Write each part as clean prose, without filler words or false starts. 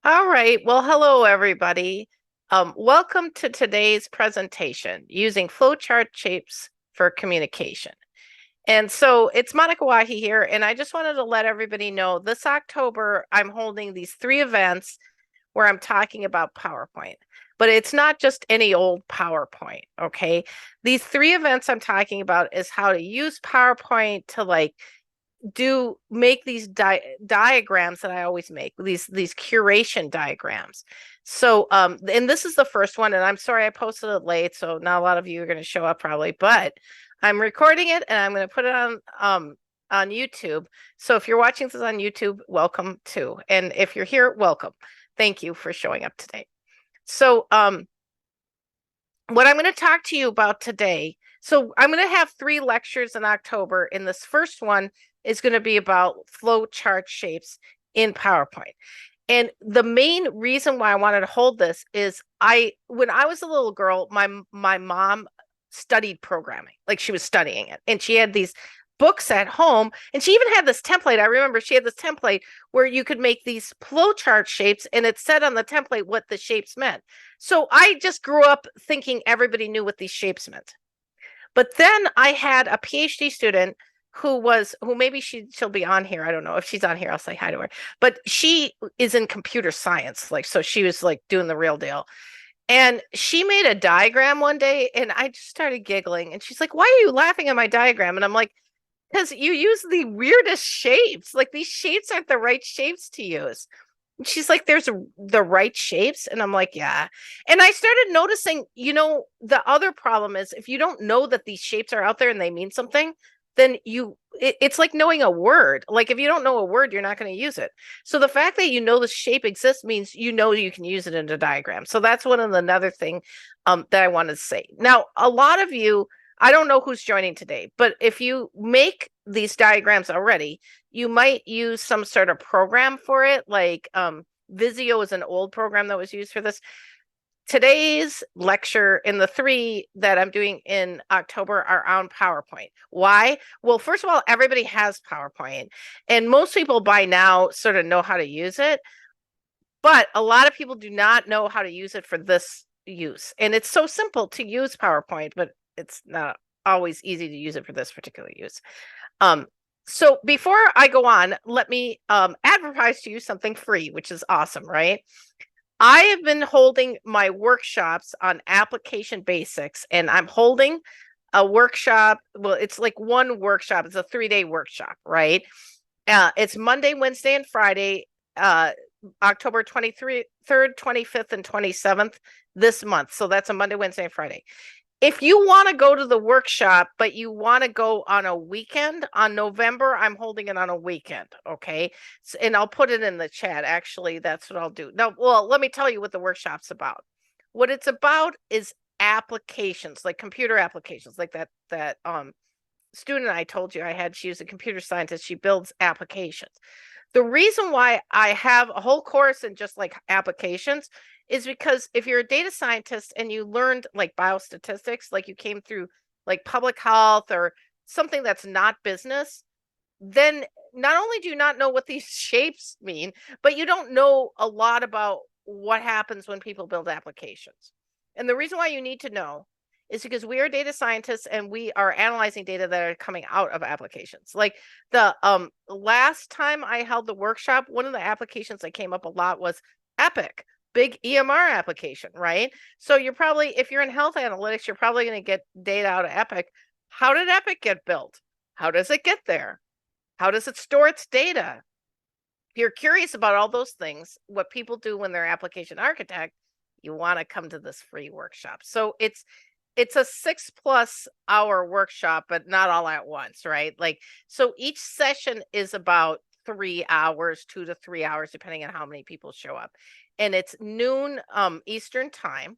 All right. Well, hello, everybody. Welcome to today's presentation using flowchart shapes for communication. And so it's Monika Wahi here, and I just wanted to let everybody know this October I'm holding these three events where I'm talking about PowerPoint. But it's not just any old PowerPoint, okay? These three events I'm talking about is how to use PowerPoint to make these diagrams that I always make, these curation diagrams. So and this is the first one, and I'm sorry I posted it late, so not a lot of you are going to show up probably, but I'm recording it and I'm going to put it on YouTube. So if you're watching this on YouTube, welcome too. And if you're here, welcome. Thank you for showing up today. So what I'm going to talk to you about today. So I'm going to have 3 lectures in October, and this first one is going to be about flow chart shapes in PowerPoint. And the main reason why I wanted to hold this is when I was a little girl, my mom studied programming, like she was studying it, and she had these books at home, and she even had this template. I remember she had this template where you could make these flowchart shapes, and it said on the template what the shapes meant. So I just grew up thinking everybody knew what these shapes meant. But then I had a PhD student who maybe she'll be on here. I don't know if she's on here. I'll say hi to her. But she is in computer science, so she was doing the real deal. And she made a diagram one day, and I just started giggling. And she's like, "Why are you laughing at my diagram?" And I'm like, because you use the weirdest shapes. Like, these shapes aren't the right shapes to use. And she's like, there's the right shapes. And I'm like, yeah. And I started noticing, the other problem is if you don't know that these shapes are out there and they mean something, then it's like knowing a word. Like, if you don't know a word, you're not going to use it. So the fact that you know the shape exists means you can use it in a diagram. So that's another thing that I wanted to say. Now, a lot of you, I don't know who's joining today, but if you make these diagrams already, you might use some sort of program for it. Like Visio is an old program that was used for this. Today's lecture and the 3 that I'm doing in October are on PowerPoint. Why? Well, first of all, everybody has PowerPoint, and most people by now sort of know how to use it. But a lot of people do not know how to use it for this use. And it's so simple to use PowerPoint, but it's not always easy to use it for this particular use. So before I go on, let me advertise to you something free, which is awesome, right? I have been holding my workshops on application basics, and I'm holding a workshop. Well, it's like one workshop. It's a 3-day workshop, right? It's Monday, Wednesday, and Friday, October 23rd, 25th, and 27th this month. So that's a Monday, Wednesday, and Friday. If you want to go to the workshop, but you want to go on a weekend, on November, I'm holding it on a weekend, okay? And I'll put it in the chat. Actually, that's what I'll do. Now, well, let me tell you what the workshop's about. What it's about is applications, like computer applications, like that student I told you I had. She's a computer scientist. She builds applications. The reason why I have a whole course in just like applications is because if you're a data scientist and you learned like biostatistics, like you came through like public health or something that's not business, then not only do you not know what these shapes mean, but you don't know a lot about what happens when people build applications. And the reason why you need to know is because we are data scientists and we are analyzing data that are coming out of applications. Like the last time I held the workshop, one of the applications that came up a lot was Epic, big EMR application, right? So you're probably, if you're in health analytics, you're probably going to get data out of Epic. How did Epic get built? How does it get there? How does it store its data? If you're curious about all those things, what people do when they're application architect, you want to come to this free workshop. So it's a 6+ hour workshop, but not all at once, right? Like, so each session is about 3 hours, 2 to 3 hours, depending on how many people show up. And it's noon Eastern time.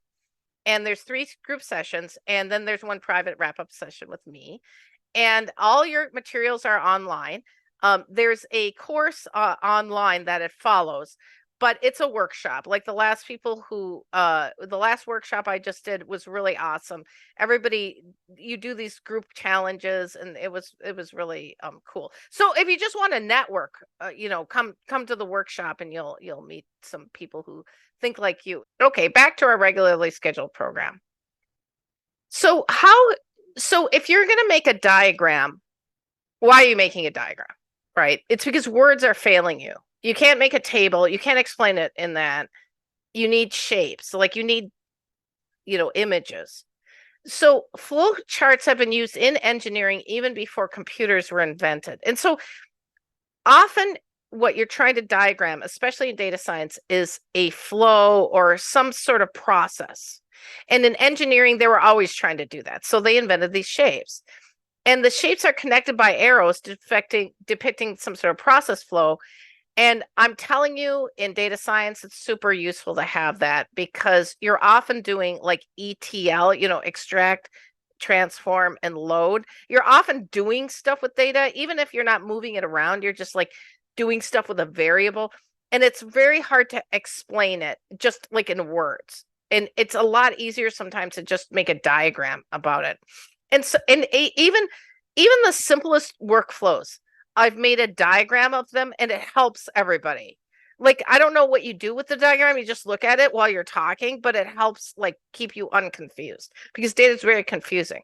And there's 3 group sessions. And then there's one private wrap-up session with me. And all your materials are online. There's a course online that it follows. but it's a workshop. Like the last workshop I just did was really awesome. Everybody, you do these group challenges, and it was really cool. So if you just want to network, come to the workshop, and you'll meet some people who think like you. Okay, back to our regularly scheduled program. So if you're going to make a diagram, why are you making a diagram? Right? It's because words are failing you. You can't make a table. You can't explain it in that. You need shapes. Like you need, images. So flow charts have been used in engineering even before computers were invented. And so often what you're trying to diagram, especially in data science, is a flow or some sort of process. And in engineering, they were always trying to do that. So they invented these shapes. And the shapes are connected by arrows depicting some sort of process flow. And I'm telling you, in data science, it's super useful to have that because you're often doing like ETL, extract, transform, and load. You're often doing stuff with data, even if you're not moving it around, you're just like doing stuff with a variable. And it's very hard to explain it just like in words. And it's a lot easier sometimes to just make a diagram about it. And so, even the simplest workflows, I've made a diagram of them, and it helps everybody. Like, I don't know what you do with the diagram. You just look at it while you're talking, but it helps like keep you unconfused because data is very confusing.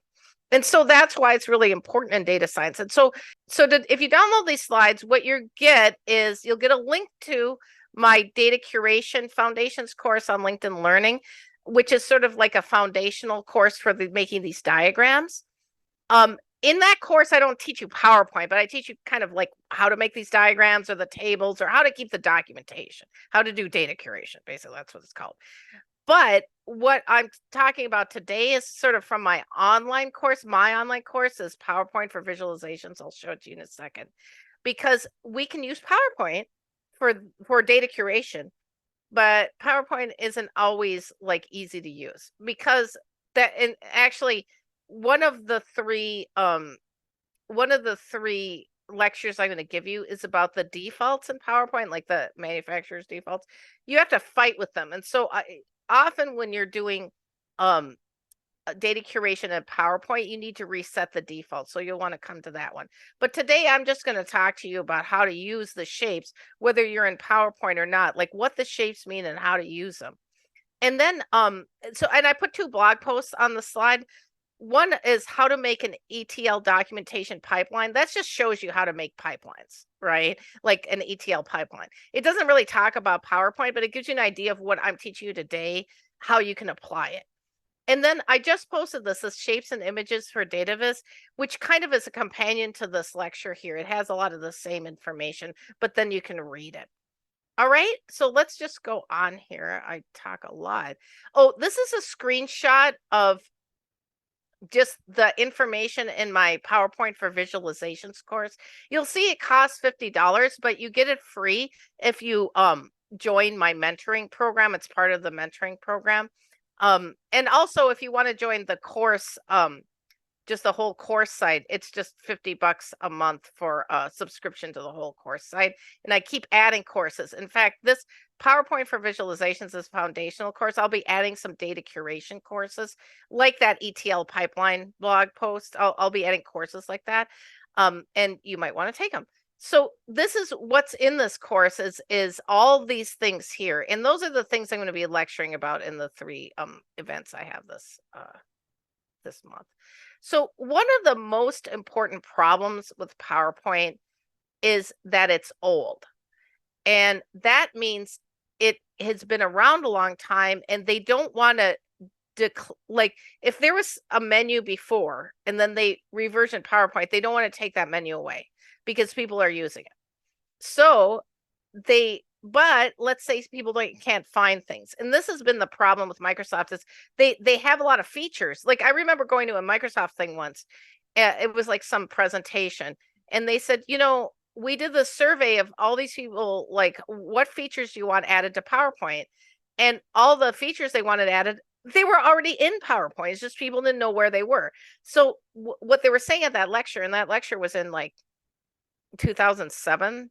And so that's why it's really important in data science. And so if you download these slides, what you get is you'll get a link to my data curation foundations course on LinkedIn Learning, which is sort of like a foundational course for making these diagrams. In that course, I don't teach you PowerPoint, but I teach you kind of like how to make these diagrams or the tables or how to keep the documentation, how to do data curation. Basically, that's what it's called. But what I'm talking about today is sort of from my online course. My online course is PowerPoint for visualizations. I'll show it to you in a second, because we can use PowerPoint for data curation, but PowerPoint isn't always like easy to use because and actually one of the three lectures I'm going to give you is about the defaults in PowerPoint, like the manufacturer's defaults. You have to fight with them. And so often when you're doing data curation in PowerPoint, you need to reset the default. So you'll want to come to that one. But today I'm just going to talk to you about how to use the shapes, whether you're in PowerPoint or not, like what the shapes mean and how to use them. And then and I put 2 blog posts on the slide. One is how to make an ETL documentation pipeline. That just shows you how to make pipelines, right? Like an ETL pipeline. It doesn't really talk about PowerPoint, but it gives you an idea of what I'm teaching you today, how you can apply it. And then I just posted this shapes and images for data viz, which kind of is a companion to this lecture here. It has a lot of the same information, but then you can read it. All right, so let's just go on here. I talk a lot. Oh, this is a screenshot of just the information in my PowerPoint for visualizations course. You'll see it costs $50, but you get it free if you join my mentoring program. It's part of the mentoring program. And also if you want to join the course, just the whole course site, it's just $50 a month for a subscription to the whole course site. And I keep adding courses. In fact, this PowerPoint for visualizations is foundational course. I'll be adding some data curation courses like that ETL pipeline blog post. I'll be adding courses like that. And you might want to take them. So this is what's in this course is all these things here. And those are the things I'm going to be lecturing about in the 3 events I have this month. So one of the most important problems with PowerPoint is that it's old. And that means it has been around a long time, and they don't want to like if there was a menu before and then they reversion PowerPoint, they don't want to take that menu away because people are using it. So but let's say people can't find things. And this has been the problem with Microsoft is they have a lot of features. Like I remember going to a Microsoft thing once. It was like some presentation. And they said, we did the survey of all these people, like what features do you want added to PowerPoint? And all the features they wanted added, they were already in PowerPoint. It's just people didn't know where they were. So what they were saying at that lecture, and that lecture was in like 2007,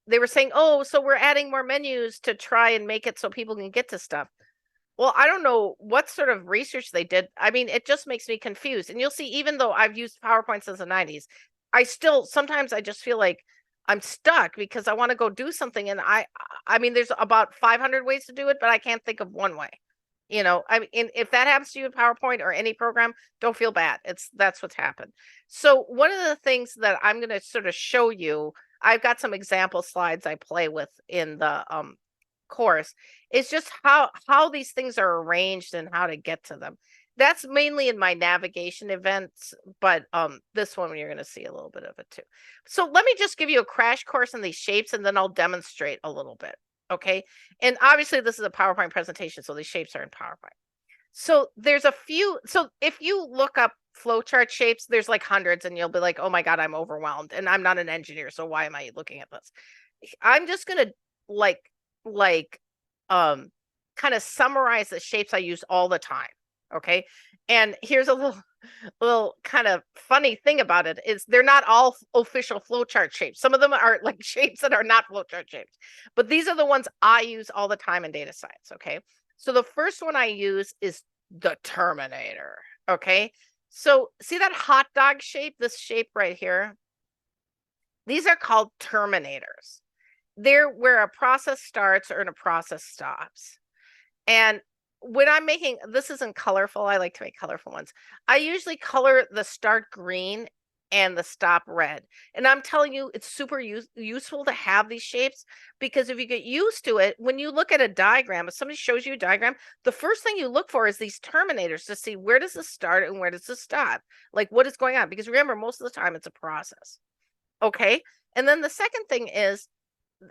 they were saying, oh, so we're adding more menus to try and make it so people can get to stuff. Well, I don't know what sort of research they did. I mean, it just makes me confused. And you'll see, even though I've used PowerPoint since the 90s, sometimes I just feel like I'm stuck because I want to go do something. And I mean, there's about 500 ways to do it, but I can't think of one way. I mean, if that happens to you in PowerPoint or any program, don't feel bad. That's what's happened. So one of the things that I'm going to sort of show you, I've got some example slides I play with in the course, is just how these things are arranged and how to get to them. That's mainly in my navigation events, but this one you're going to see a little bit of it too. So let me just give you a crash course in these shapes, and then I'll demonstrate a little bit. Okay. And obviously this is a PowerPoint presentation, so these shapes are in PowerPoint. So there's a few. So if you look up flowchart shapes, there's like hundreds, and you'll be like, oh my God, I'm overwhelmed. And I'm not an engineer, so why am I looking at this? I'm just going to kind of summarize the shapes I use all the time. Okay. And here's a little kind of funny thing about it is they're not all official flowchart shapes. Some of them are like shapes that are not flowchart shapes, but these are the ones I use all the time in data science. Okay. So the first one I use is the Terminator. Okay. So see that hot dog shape, this shape right here? These are called terminators. They're where a process starts or a process stops. And when I'm making, this isn't colorful, I like to make colorful ones. I usually color the start green and the stop red. And I'm telling you, it's super useful to have these shapes, because if you get used to it, when you look at a diagram, if somebody shows you a diagram, the first thing you look for is these terminators to see where does this start and where does this stop? Like, what is going on? Because remember, most of the time it's a process. Okay. And then the second thing is,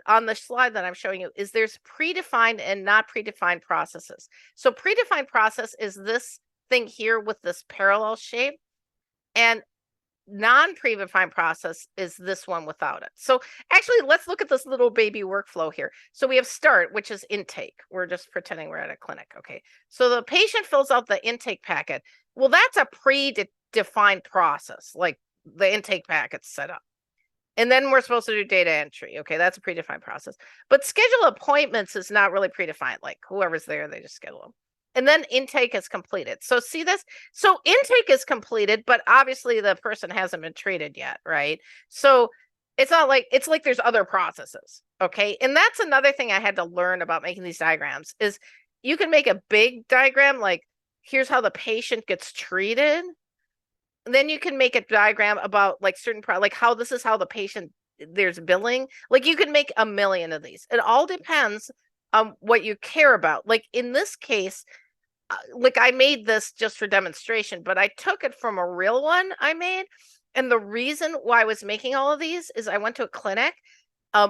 on the slide that I'm showing you, is there's predefined and not predefined processes. So predefined process is this thing here with this parallel shape, and non-predefined process is this one without it. So actually, let's look at this little baby workflow here. So we have start, which is intake. We're just pretending we're at a clinic. Okay. So the patient fills out the intake packet. Well, that's a predefined process, like the intake packet's set up. And then we're supposed to do data entry. Okay, that's a predefined process. But schedule appointments is not really predefined. Like whoever's there, they just schedule them. And then intake is completed. So see this? So intake is completed, but obviously the person hasn't been treated yet, right? So it's not like, it's like there's other processes. Okay. And that's another thing I had to learn about making these diagrams is you can make a big diagram, like here's how the patient gets treated. Then you can make a diagram about like certain like how this is how the patient, there's billing. Like you can make a million of these. It all depends on what you care about. Like in this case, like I made this just for demonstration, but I took it from a real one I made. And the reason why I was making all of these is I went to a clinic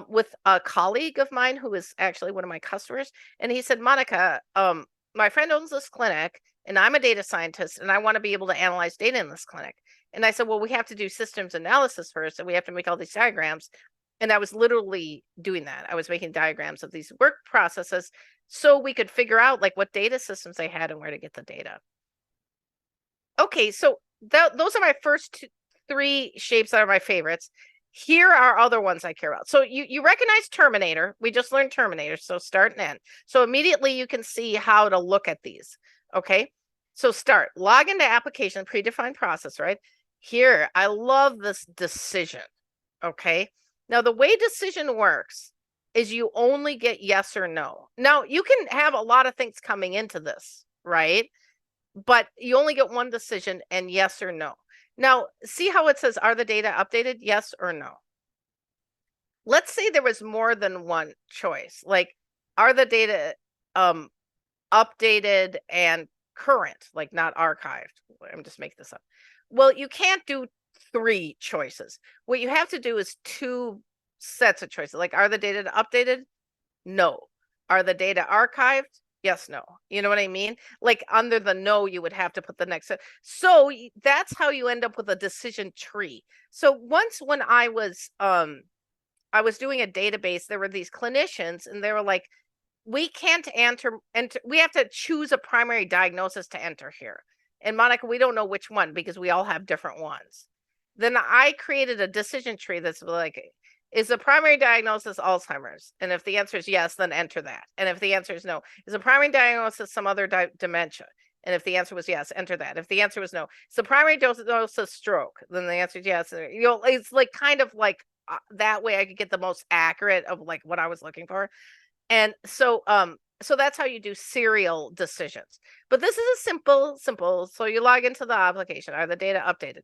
with a colleague of mine who is actually one of my customers. And he said, Monika, my friend owns this clinic, and I'm a data scientist, and I want to be able to analyze data in this clinic. And I said, well, we have to do systems analysis first, and we have to make all these diagrams. And I was literally doing that. I was making diagrams of these work processes so we could figure out like what data systems they had and where to get the data. Okay, so those are my first three shapes that are my favorites. Here are other ones I care about. So you recognize Terminator. We just learned Terminator, so start and end. So immediately you can see how to look at these. Okay, so start, log into application, predefined process, right? Here, I love this decision. Okay, now the way decision works is you only get yes or no. Now you can have a lot of things coming into this, right? But you only get one decision and yes or no. Now, see how it says, are the data updated? Yes or no. Let's say there was more than one choice. Like, are the data updated and current, like not archived? I'm just making this up. Well, you can't do three choices. What you have to do is two sets of choices. Like, are the data updated? No. Are the data archived? Yes, no. You know what I mean? Like under the no, you would have to put the next. So that's how you end up with a decision tree. So once when I was doing a database, there were these clinicians and they were like, we can't enter, we have to choose a primary diagnosis to enter here. And Monika, we don't know which one because we all have different ones. Then I created a decision tree that's like, Is the primary diagnosis Alzheimer's? And if the answer is yes, then enter that. And if the answer is no, is the primary diagnosis some other dementia? And if the answer was yes, enter that. If the answer was no, is the primary diagnosis stroke? Then the answer is yes. It's like kind of like that way I could get the most accurate of like what I was looking for. And so that's how you do serial decisions. But this is a simple. So you log into the application. Are the data updated?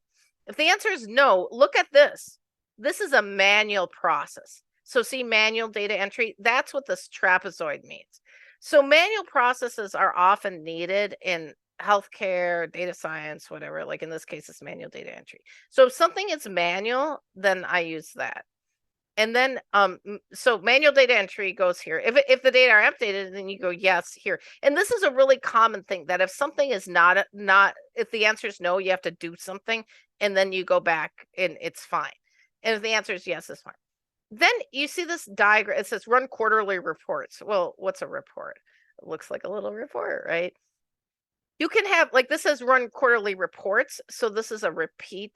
If the answer is no, look at this. This is a manual process. So see manual data entry. That's what this trapezoid means. So manual processes are often needed in healthcare, data science, whatever. Like in this case, it's manual data entry. So if something is manual, then I use that. And then so manual data entry goes here. If the data are updated, then you go yes here. And this is a really common thing, that if something is not if the answer is no, you have to do something, and then you go back and it's fine. And if the answer is yes, it's fine. Then you see this diagram. It says run quarterly reports. Well, what's a report? It looks like a little report, right? You can have, like, this says run quarterly reports. So this is a repeat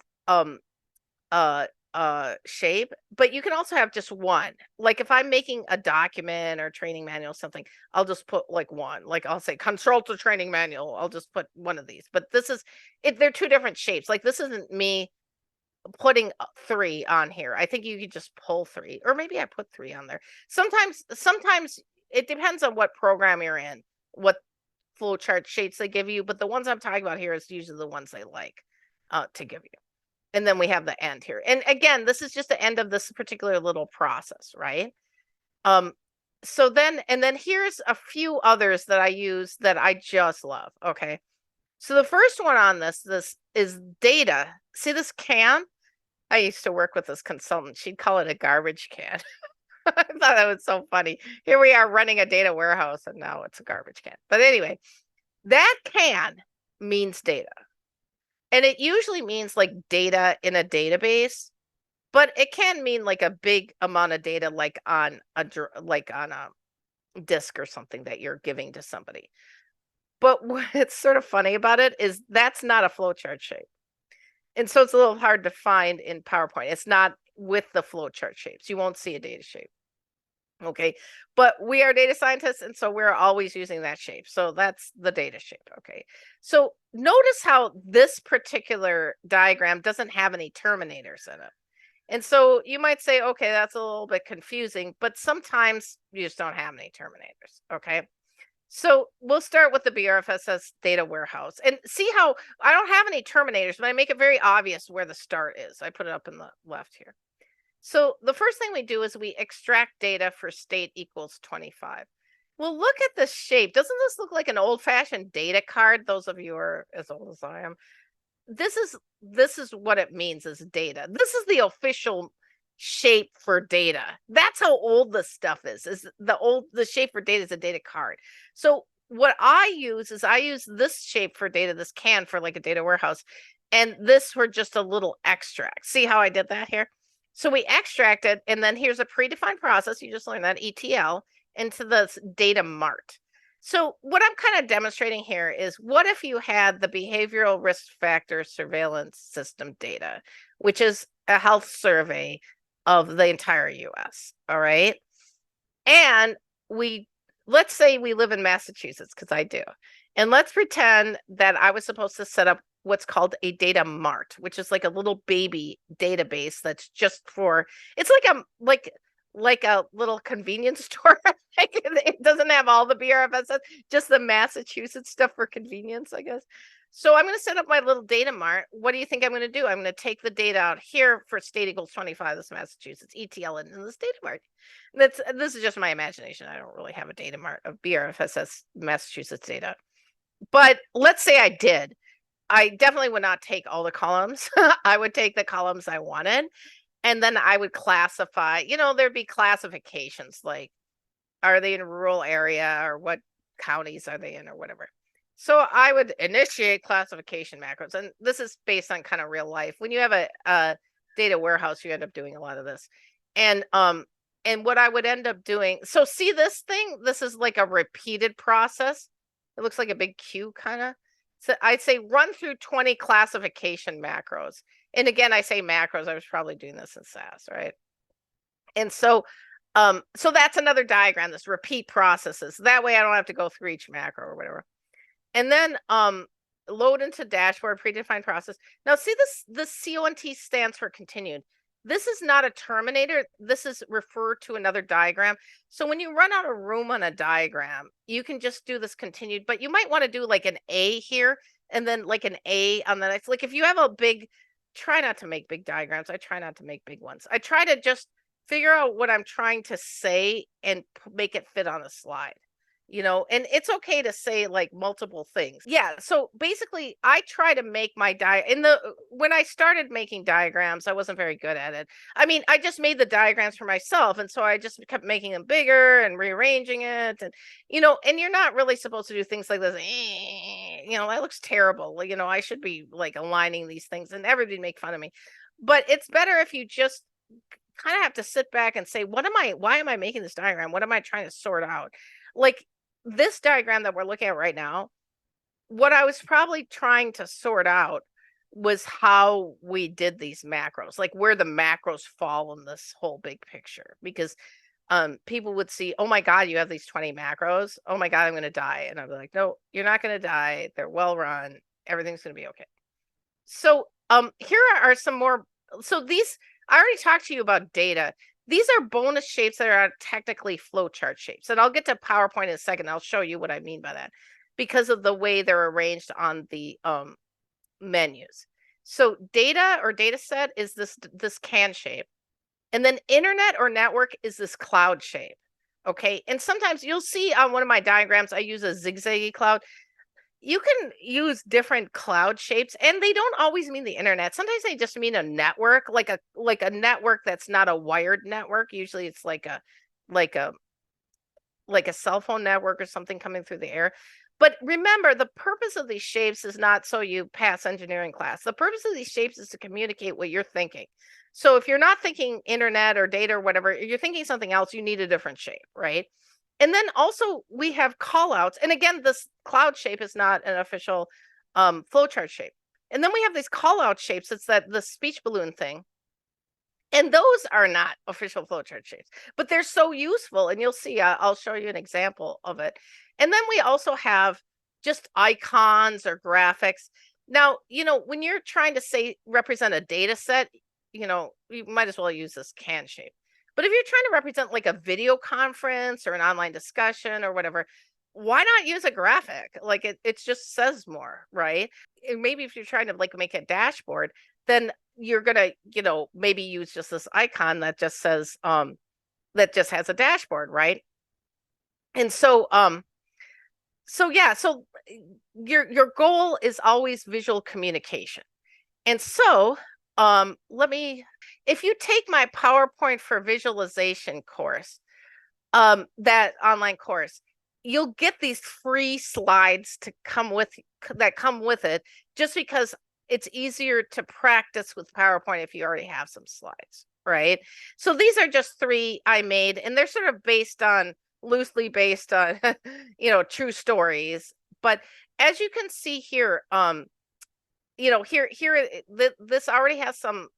shape, but you can also have just one. Like if I'm making a document or training manual, something, I'll just put like one. Like I'll say control to training manual. I'll just put one of these. But this is it. They're two different shapes. Like this isn't me putting 3 on here. I think you could just pull 3, or maybe I put 3 on there. Sometimes it depends on what program you're in, what flowchart shapes they give you. But the ones I'm talking about here is usually the ones they like to give you. And then we have the end here. And again, this is just the end of this particular little process, right? So then here's a few others that I use that I just love. Okay. So the first one on this is data. See this can? I used to work with this consultant. She'd call it a garbage can. I thought that was so funny. Here we are running a data warehouse, and now it's a garbage can. But anyway, that can means data. And it usually means like data in a database, but it can mean like a big amount of data, like on a disk or something that you're giving to somebody. But what's sort of funny about it is that's not a flowchart shape. And so it's a little hard to find in PowerPoint. It's not with the flowchart shapes. You won't see a data shape. Okay. But we are data scientists, and so we're always using that shape. So that's the data shape. Okay. So notice how this particular diagram doesn't have any terminators in it. And so you might say, okay, that's a little bit confusing, but sometimes you just don't have any terminators. Okay. So we'll start with the BRFSS data warehouse, and see how I don't have any terminators, but I make it very obvious where the start is. I put it up in the left here. So the first thing we do is we extract data for state equals 25. Well, look at the shape. Doesn't this look like an old-fashioned data card? Those of you who are as old as I am. This is what it means as data. This is the official shape for data. That's how old this stuff is the shape for data is a data card. So what I use is this shape for data, this can for like a data warehouse, and this for just a little extract. See how I did that here? So we extract it, and then here's a predefined process. You just learned that, ETL, into the data mart. So what I'm kind of demonstrating here is, what if you had the behavioral risk factor surveillance system data, which is a health survey of the entire US, all right? And let's say we live in Massachusetts, because I do. And let's pretend that I was supposed to set up what's called a data mart, which is like a little baby database that's just for, it's like a little convenience store. It doesn't have all the BRFSS, just the Massachusetts stuff for convenience, I guess. So I'm going to set up my little data mart. What do you think I'm going to do? I'm going to take the data out here for state equals 25, this Massachusetts, ETL in this data mart. This is just my imagination. I don't really have a data mart of BRFSS Massachusetts data. But let's say I did. I definitely would not take all the columns. I would take the columns I wanted, and then I would classify, there'd be classifications, like, are they in a rural area, or what counties are they in, or whatever. So I would initiate classification macros. And this is based on kind of real life. When you have a data warehouse, you end up doing a lot of this. And what I would end up doing, so see this thing, this is like a repeated process. It looks like a big Q kind of. So I'd say run through 20 classification macros. And again, I say macros, I was probably doing this in SAS, right? And so so that's another diagram, this repeat processes. That way I don't have to go through each macro or whatever. And then load into dashboard, predefined process. Now see this CONT stands for continued. This is not a Terminator. This is referred to another diagram. So when you run out of room on a diagram, you can just do this continued, but you might want to do like an A here and then like an A on the next. Like if you have a big, try not to make big diagrams. I try not to make big ones. I try to just figure out what I'm trying to say and make it fit on a slide. And it's okay to say like multiple things. Yeah, so basically I try to make my when I started making diagrams, I wasn't very good at it. I mean, I just made the diagrams for myself, and so I just kept making them bigger and rearranging it, and and you're not really supposed to do things like this. That looks terrible. I should be like aligning these things, and everybody make fun of me. But it's better if you just kind of have to sit back and say, why am I making this diagram? What am I trying to sort out? Like this diagram that we're looking at right now, what I was probably trying to sort out was how we did these macros, like where the macros fall in this whole big picture, because people would see, oh my God, you have these 20 macros. Oh my God, I'm going to die. And I'd be like, no, you're not going to die. They're well run. Everything's going to be okay. So here are some more. So these, I already talked to you about data. These are bonus shapes that are technically flowchart shapes. And I'll get to PowerPoint in a second. I'll show you what I mean by that because of the way they're arranged on the menus. So data or data set is this can shape. And then internet or network is this cloud shape. Okay. And sometimes you'll see on one of my diagrams, I use a zigzaggy cloud. You can use different cloud shapes, and they don't always mean the internet. Sometimes they just mean a network, like a network that's not a wired network. Usually it's like a cell phone network or something coming through the air. But remember, the purpose of these shapes is not so you pass engineering class. The purpose of these shapes is to communicate what you're thinking. So if you're not thinking internet or data or whatever, you're thinking something else, you need a different shape, right? And then also we have call outs. And again, this cloud shape is not an official flowchart shape. And then we have these call out shapes. It's the speech balloon thing. And those are not official flowchart shapes, but they're so useful. And you'll see, I'll show you an example of it. And then we also have just icons or graphics. Now, when you're trying to represent a data set, you might as well use this can shape. But if you're trying to represent like a video conference or an online discussion or whatever, why not use a graphic? Like it just says more, right? And maybe if you're trying to like make a dashboard, then you're gonna, maybe use just this icon that just says, that just has a dashboard, right? And so, so your goal is always visual communication. And so, if you take my PowerPoint for visualization course, that online course, you'll get these free slides that come with it, just because it's easier to practice with PowerPoint if you already have some slides, right? So these are just 3 I made, and they're sort of loosely based on, true stories. But as you can see here, this already has some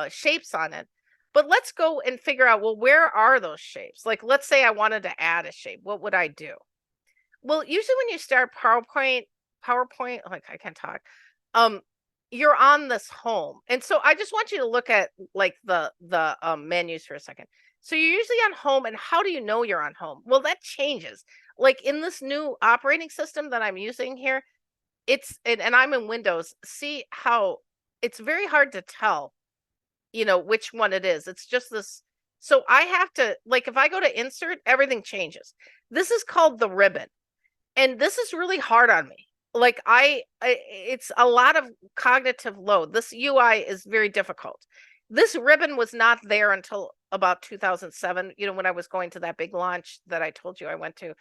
shapes on it. But let's go and figure out, well, where are those shapes? Like, let's say I wanted to add a shape. What would I do? Well, usually when you start PowerPoint, like I can't talk, you're on this home. And so I just want you to look at like the menus for a second. So you're usually on home, and how do you know you're on home? Well, that changes. Like in this new operating system that I'm using here, and I'm in Windows, see how it's very hard to tell, which one it is. It's just this. So I have to, like, if I go to insert, everything changes. This is called the ribbon. And this is really hard on me. Like it's a lot of cognitive load. This UI is very difficult. This ribbon was not there until about 2007, when I was going to that big launch that I told you I went to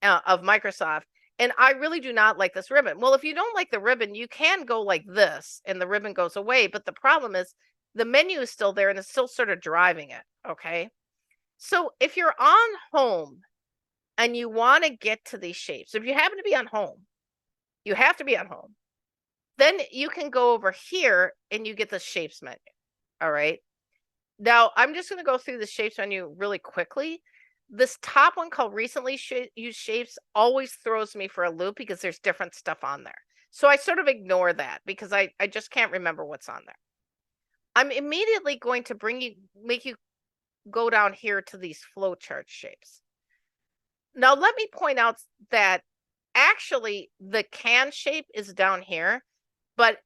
of Microsoft. And I really do not like this ribbon. Well, if you don't like the ribbon, you can go like this and the ribbon goes away. But the problem is the menu is still there and it's still sort of driving it. Okay. So if you're on home and you want to get to these shapes, if you happen to be on home, you have to be on home, then you can go over here and you get the shapes menu. All right. Now I'm just going to go through the shapes menu really quickly. This top one called recently used shapes always throws me for a loop because there's different stuff on there. So I sort of ignore that because I just can't remember what's on there. I'm immediately going to make you go down here to these flowchart shapes. Now let me point out that actually the can shape is down here, but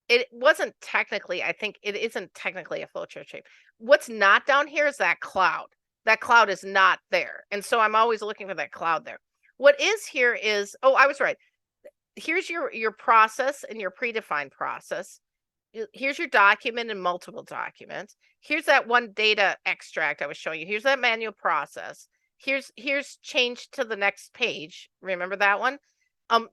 it wasn't technically, I think it isn't technically a flowchart shape. What's not down here is that cloud. That cloud is not there. And so I'm always looking for that cloud there. What is here is, oh, I was right. Here's your process and your predefined process. Here's your document and multiple documents. Here's that one data extract I was showing you. Here's that manual process. Here's change to the next page. Remember that one?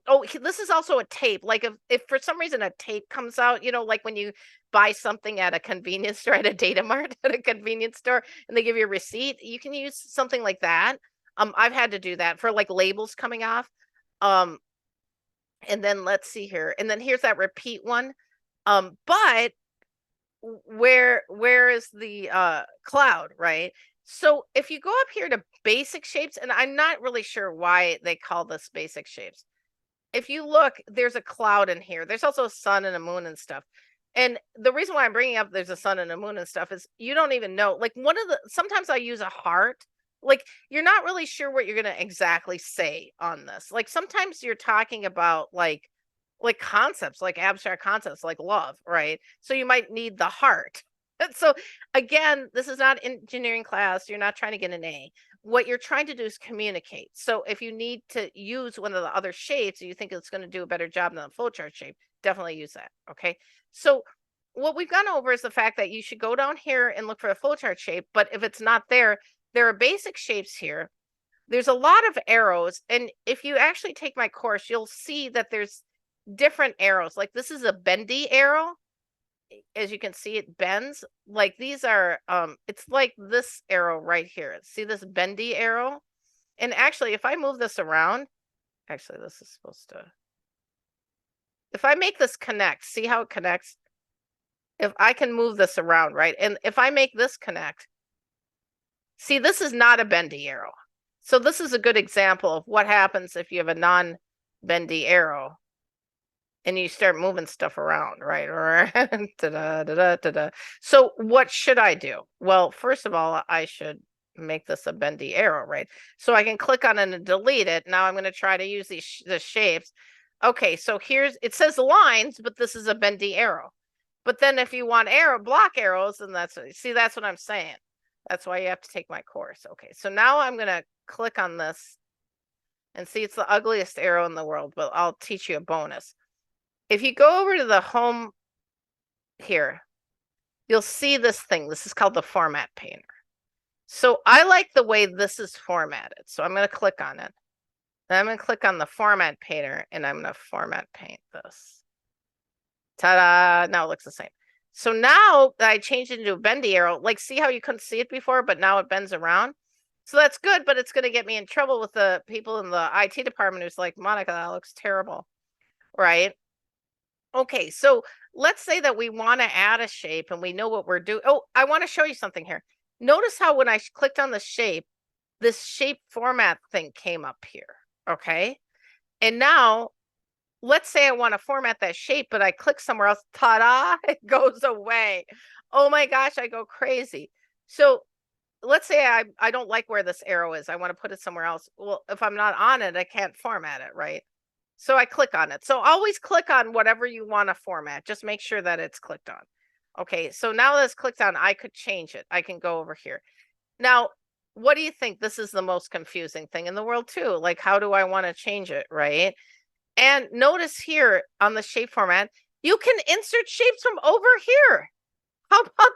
Oh, this is also a tape. Like if for some reason a tape comes out, you know, like when you buy something at a convenience store, at a data mart, at a convenience store, and they give you a receipt, you can use something like that. I've had to do that for like labels coming off. And then let's see here. And then here's that repeat one. But where is the cloud, right? So if you go up here to basic shapes, and I'm not really sure why they call this basic shapes. If you look, there's a cloud in here. There's also a sun and a moon and stuff. And the reason why I'm bringing up there's a sun and a moon and stuff is you don't even know. Like sometimes I use a heart. Like you're not really sure what you're going to exactly say on this. Like sometimes you're talking about like concepts, like abstract concepts, like love, right? So you might need the heart. So again, this is not engineering class. You're not trying to get an A. What you're trying to do is communicate. So if you need to use one of the other shapes, and you think it's going to do a better job than the flowchart shape, definitely use that. Okay. So what we've gone over is the fact that you should go down here and look for a flowchart shape. But if it's not there, there are basic shapes here. There's a lot of arrows. And if you actually take my course, you'll see that there's different arrows. Like this is a bendy arrow. As you can see, it bends. Like these are it's like this arrow right here. See this bendy arrow? And actually, if I move this around, actually this is supposed to, if I make this connect, see how it connects? If I can move this around, right? And if I make this connect, see, this is not a bendy arrow. So this is a good example of what happens if you have a non-bendy arrow and you start moving stuff around, right? So what should I do? Well, first of all, I should make this a bendy arrow, right? So I can click on it and delete it. Now I'm going to try to use the shapes. Okay, so it says lines, but this is a bendy arrow. But then if you want block arrows, and that's what I'm saying. That's why you have to take my course. Okay, so now I'm going to click on this and see, it's the ugliest arrow in the world, but I'll teach you a bonus. If you go over to the home here, you'll see this thing. This is called the format painter. So I like the way this is formatted. So I'm going to click on it. Then I'm going to click on the format painter and I'm going to format paint this. Ta-da! Now it looks the same. So now that I changed it into a bendy arrow, like see how you couldn't see it before, but now it bends around? So that's good, but it's going to get me in trouble with the people in the IT department who's like, Monika, that looks terrible, right? Okay, so let's say that we want to add a shape and we know what we're doing. Oh, I want to show you something here. Notice how when I clicked on the shape, this shape format thing came up here, okay? And now, let's say I want to format that shape, but I click somewhere else, ta-da, it goes away. Oh my gosh, I go crazy. So let's say I don't like where this arrow is. I want to put it somewhere else. Well, if I'm not on it, I can't format it, right? So I click on it. So always click on whatever you want to format. Just make sure that it's clicked on. Okay, so now that it's clicked on, I could change it. I can go over here. Now, what do you think? This is the most confusing thing in the world too. Like, how do I want to change it, right? And notice here on the shape format, you can insert shapes from over here. How about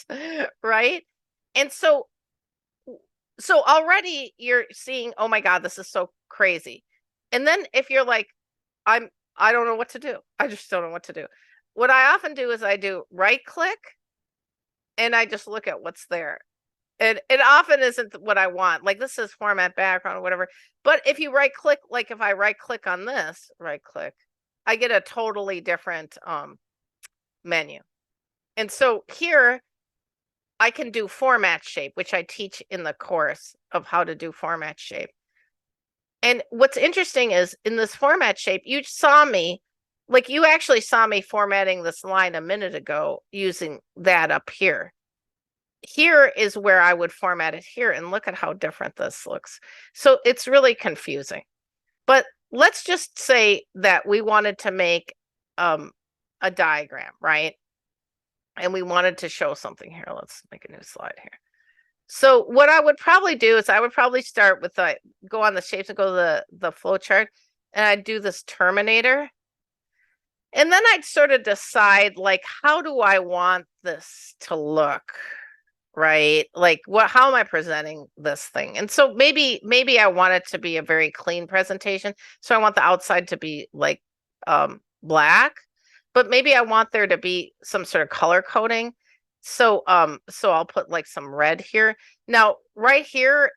that, right? And so already you're seeing, oh my God, this is so crazy. And then if you're like, I don't know what to do. I just don't know what to do. What I often do is I do right click and I just look at what's there. And it often isn't what I want. Like this is format background or whatever. But if you right click, like if I right click on this, right click, I get a totally different menu. And so here I can do format shape, which I teach in the course of how to do format shape. And what's interesting is in this format shape, you saw me, like you actually saw me formatting this line a minute ago using that up here. Here is where I would format it here, and look at how different this looks. So it's really confusing. But let's just say that we wanted to make a diagram, right? And we wanted to show something here. Let's make a new slide here. So what I would probably do is I would probably start with go on the shapes and go to the flow chart, and I'd do this Terminator. And then I'd sort of decide, like, how do I want this to look, right? Like, how am I presenting this thing? And so maybe I want it to be a very clean presentation. So I want the outside to be like black, but maybe I want there to be some sort of color coding. So I'll put like some red here. Now, right here,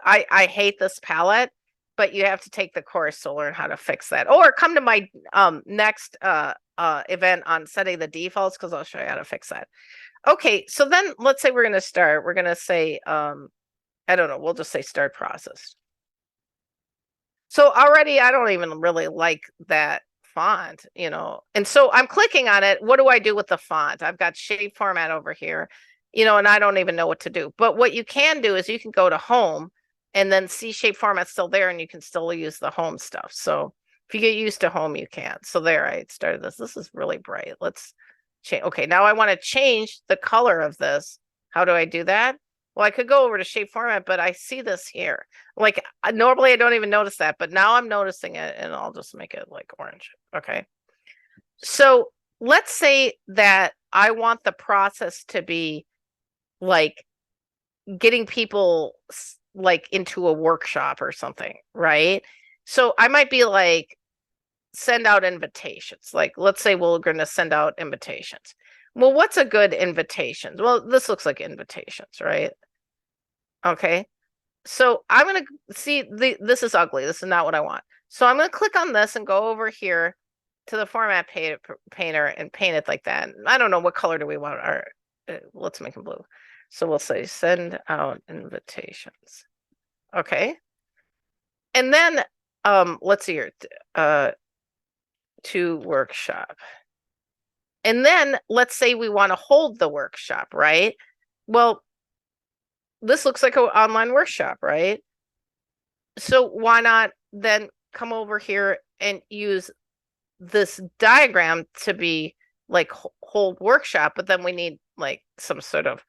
I hate this palette, but you have to take the course to learn how to fix that. Or come to my next event on setting the defaults, because I'll show you how to fix that. Okay, so then let's say we're going to start. We're going to say, I don't know, we'll just say start process. So already I don't even really like that font, you know. And so I'm clicking on it. What do I do with the font? I've got shape format over here, you know, and I don't even know what to do. But what you can do is you can go to home and then see shape format still there, and you can still use the home stuff. So if you get used to home, you can. So there, I started this. This is really bright. Let's change. Okay, now I want to change the color of this. How do I do that? Well, I could go over to shape format, but I see this here. Like normally I don't even notice that, but now I'm noticing it, and I'll just make it like orange. Okay. So let's say that I want the process to be like getting people like into a workshop or something, right? So I might be like, send out invitations. Like, let's say we're going to send out invitations. Well, what's a good invitation? Well, this looks like invitations, right? Okay. So I'm going to see this is ugly. This is not what I want. So I'm going to click on this and go over here to the format painter and paint it like that. I don't know what color do we want. Let's make them blue. So we'll say send out invitations. Okay. And then let's see here. To workshop. And then let's say we want to hold the workshop, right? Well, this looks like an online workshop, right? So why not then come over here and use this diagram to be like hold workshop, but then we need like some sort of,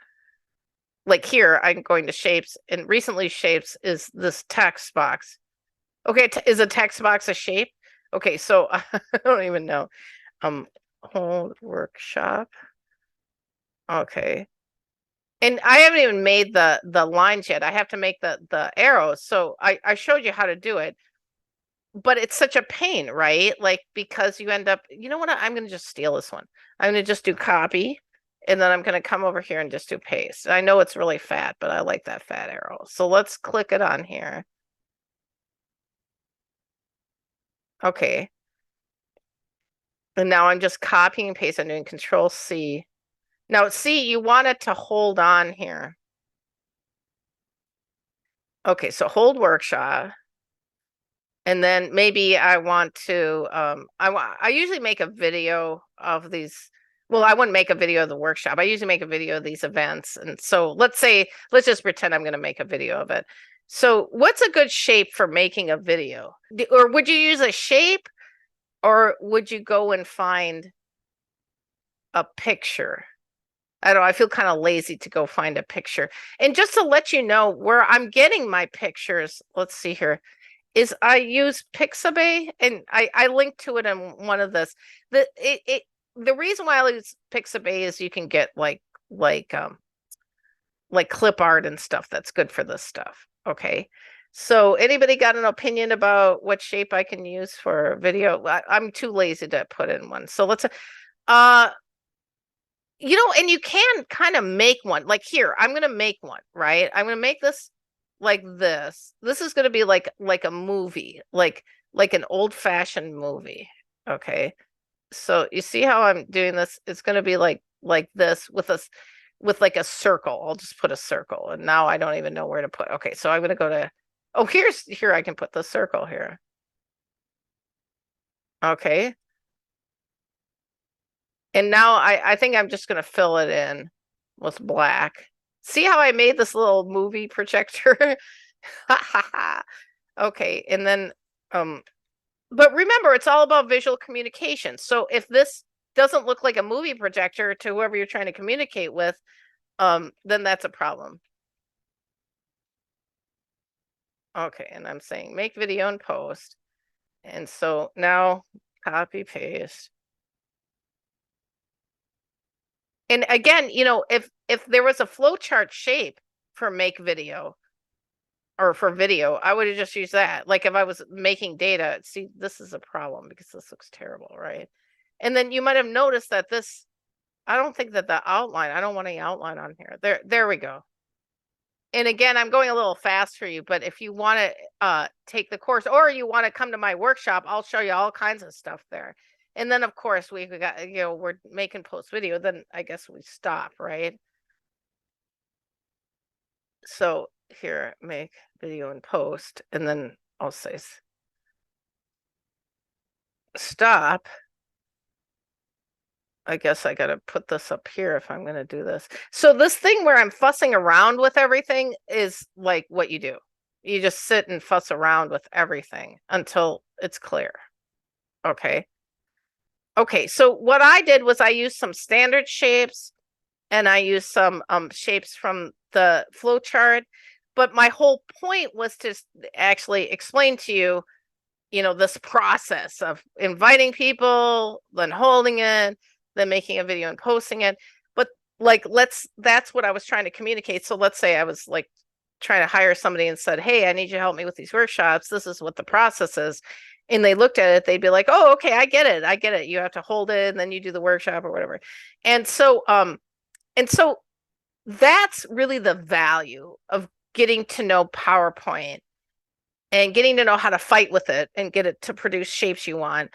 like here, I'm going to shapes, and recently shapes is this text box. Okay, is a text box a shape? Okay, so I don't even know. Hold workshop. Okay. And I haven't even made the lines yet. I have to make the arrows. So I showed you how to do it. But it's such a pain, right? Like, because you end up, you know what? I'm going to just steal this one. I'm going to just do copy, and then I'm going to come over here and just do paste. I know it's really fat, but I like that fat arrow. So let's click it on here. Okay. And now I'm just copying and pasting. I'm doing Control C. Now, see, you want it to hold on here. Okay, so hold workshop. And then maybe I want to, I usually make a video of these. Well, I wouldn't make a video of the workshop. I usually make a video of these events. And so let's just pretend I'm going to make a video of it. So what's a good shape for making a video? Or would you use a shape, or would you go and find a picture? I don't know. I feel kind of lazy to go find a picture. And just to let you know where I'm getting my pictures, let's see here, is I use Pixabay, and I linked to it in one of this. The reason why I use Pixabay is you can get like clip art and stuff that's good for this stuff. Okay. So anybody got an opinion about what shape I can use for video? I'm too lazy to put in one. So let's you know, and you can kind of make one. Like here, I'm going to make one, right? I'm going to make this like this. This is going to be like a movie, like an old-fashioned movie. Okay. So you see how I'm doing this? It's going to be like this with with like a circle. I'll just put a circle, and now I don't even know where to put. Okay, so I'm gonna go to, oh, here I can put the circle here. Okay. And now I think I'm just gonna fill it in with black. See how I made this little movie projector? Okay, and then but remember, it's all about visual communication. So if this doesn't look like a movie projector to whoever you're trying to communicate with, then that's a problem. Okay, and I'm saying make video and post. And so now copy paste. And again, you know, if there was a flowchart shape for make video or for video, I would have just used that. Like if I was making data, see, this is a problem because this looks terrible, right? And then you might have noticed that this, I don't think that the outline, I don't want any outline on here. There we go. And again, I'm going a little fast for you, but if you want to take the course or you want to come to my workshop, I'll show you all kinds of stuff there. And then of course we got, you know, we're making post video, then I guess we stop, right? So here, make video and post, and then I'll say stop. I guess I got to put this up here if I'm going to do this. So this thing where I'm fussing around with everything is like what you do. You just sit and fuss around with everything until it's clear. Okay. Okay, so what I did was I used some standard shapes and I used some shapes from the flowchart. But my whole point was to actually explain to you, you know, this process of inviting people, then holding it, then making a video and posting it. But like, that's what I was trying to communicate. So let's say I was like trying to hire somebody and said, hey, I need you to help me with these workshops. This is what the process is. And they looked at it, they'd be like, oh, okay, I get it. I get it. You have to hold it and then you do the workshop or whatever. And so that's really the value of getting to know PowerPoint and getting to know how to fight with it and get it to produce shapes you want.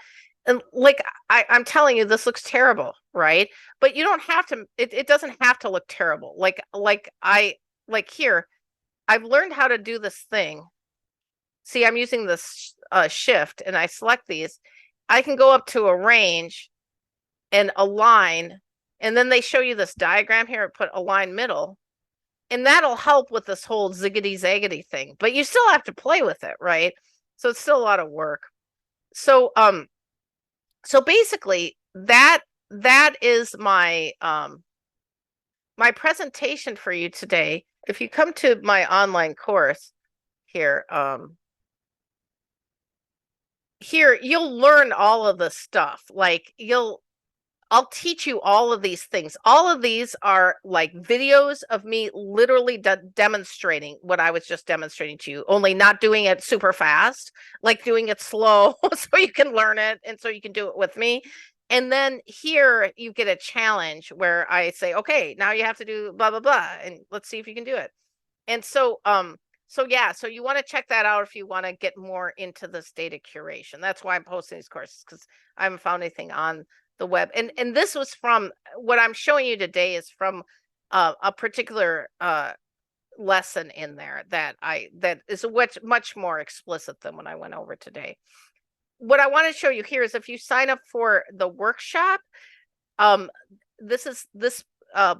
And like I'm telling you, this looks terrible, right? But you don't have to, it doesn't have to look terrible. Like here, I've learned how to do this thing. See, I'm using this shift and I select these. I can go up to arrange and align, and then they show you this diagram here, put align middle, and that'll help with this whole ziggity zaggity thing, but you still have to play with it, right? So it's still a lot of work. So so basically that is my my presentation for you today. If you come to my online course here, here you'll learn all of the stuff. Like I'll teach you all of these things. All of these are like videos of me literally demonstrating what I was just demonstrating to you, only not doing it super fast, like doing it slow so you can learn it and so you can do it with me. And then here you get a challenge where I say, okay, now you have to do blah, blah, blah, and let's see if you can do it. And so, so yeah, so you want to check that out if you want to get more into this data curation. That's why I'm posting these courses, because I haven't found anything on the web. And this was from, what I'm showing you today is from a particular lesson in there that is much more explicit than what I went over today. What I want to show you here is if you sign up for the workshop, this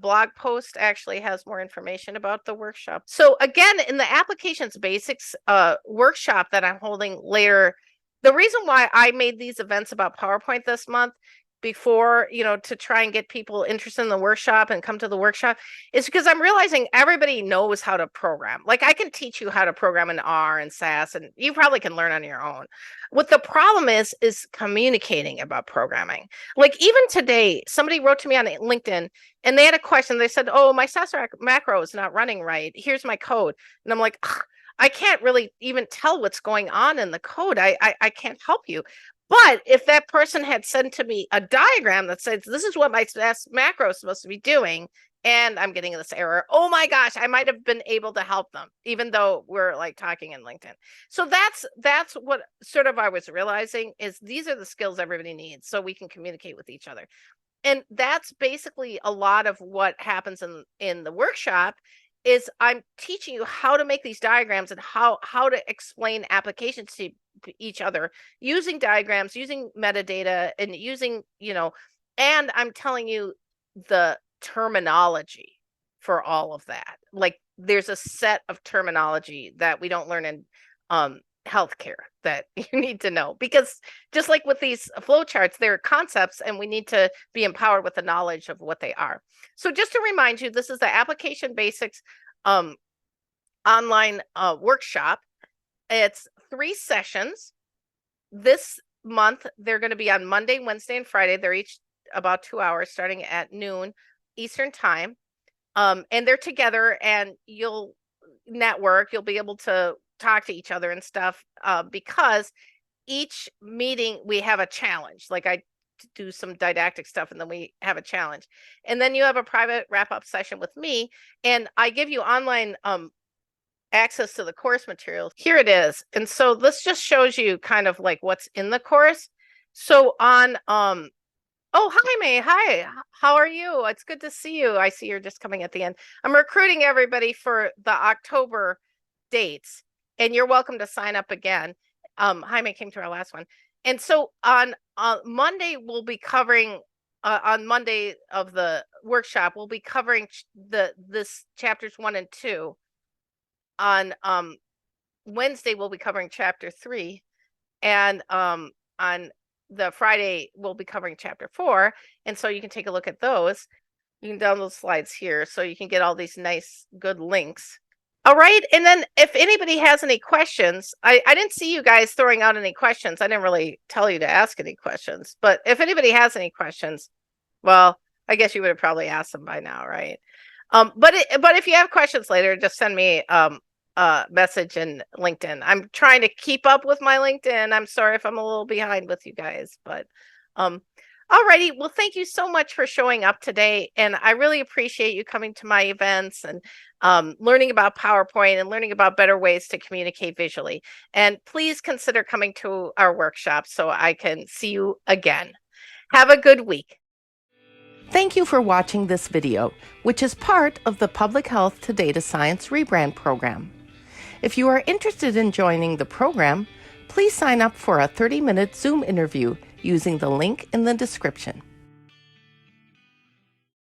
blog post actually has more information about the workshop. So again, in the applications basics workshop that I'm holding later, the reason why I made these events about PowerPoint this month before, you know, to try and get people interested in the workshop and come to the workshop is because I'm realizing everybody knows how to program. Like I can teach you how to program in R and SAS, and you probably can learn on your own. What the problem is communicating about programming. Like even today, somebody wrote to me on LinkedIn and they had a question. They said, oh, my SAS macro is not running right. Here's my code. And I'm like, I can't really even tell what's going on in the code. I can't help you. But if that person had sent to me a diagram that says, this is what my macro is supposed to be doing, and I'm getting this error, oh my gosh, I might have been able to help them, even though we're like talking in LinkedIn. So that's what sort of I was realizing is these are the skills everybody needs so we can communicate with each other. And that's basically a lot of what happens in the workshop is I'm teaching you how to make these diagrams and how to explain applications to each other using diagrams, using metadata, and using, and I'm telling you the terminology for all of that. Like there's a set of terminology that we don't learn in healthcare that you need to know, because just like with these flowcharts, they're concepts and we need to be empowered with the knowledge of what they are. So just to remind you, this is the application basics online workshop. It's 3 sessions. This month, they're going to be on Monday, Wednesday, and Friday. They're each about 2 hours starting at noon Eastern time. And they're together and you'll network, you'll be able to talk to each other and stuff, because each meeting we have a challenge. Like I do some didactic stuff and then we have a challenge. And then you have a private wrap-up session with me and I give you online access to the course material. Here it is. And so this just shows you kind of like what's in the course. So on oh, hi, May. Hi. How are you? It's good to see you. I see you're just coming at the end. I'm recruiting everybody for the October dates, and you're welcome to sign up again. Jaime came to our last one. And so on Monday, we'll be covering, on Monday of the workshop, we'll be covering this chapters 1 and 2. On Wednesday, we'll be covering chapter 3. And on the Friday, we'll be covering chapter 4. And so you can take a look at those. You can download slides here so you can get all these nice, good links. All right. And then if anybody has any questions, I didn't see you guys throwing out any questions. I didn't really tell you to ask any questions. But if anybody has any questions, well, I guess you would have probably asked them by now, right? But if you have questions later, just send me message in LinkedIn. I'm trying to keep up with my LinkedIn. I'm sorry if I'm a little behind with you guys, but alrighty. Well, thank you so much for showing up today. And I really appreciate you coming to my events and learning about PowerPoint and learning about better ways to communicate visually. And please consider coming to our workshop so I can see you again. Have a good week. Thank you for watching this video, which is part of the Public Health to Data Science Rebrand program. If you are interested in joining the program, please sign up for a 30-minute Zoom interview using the link in the description.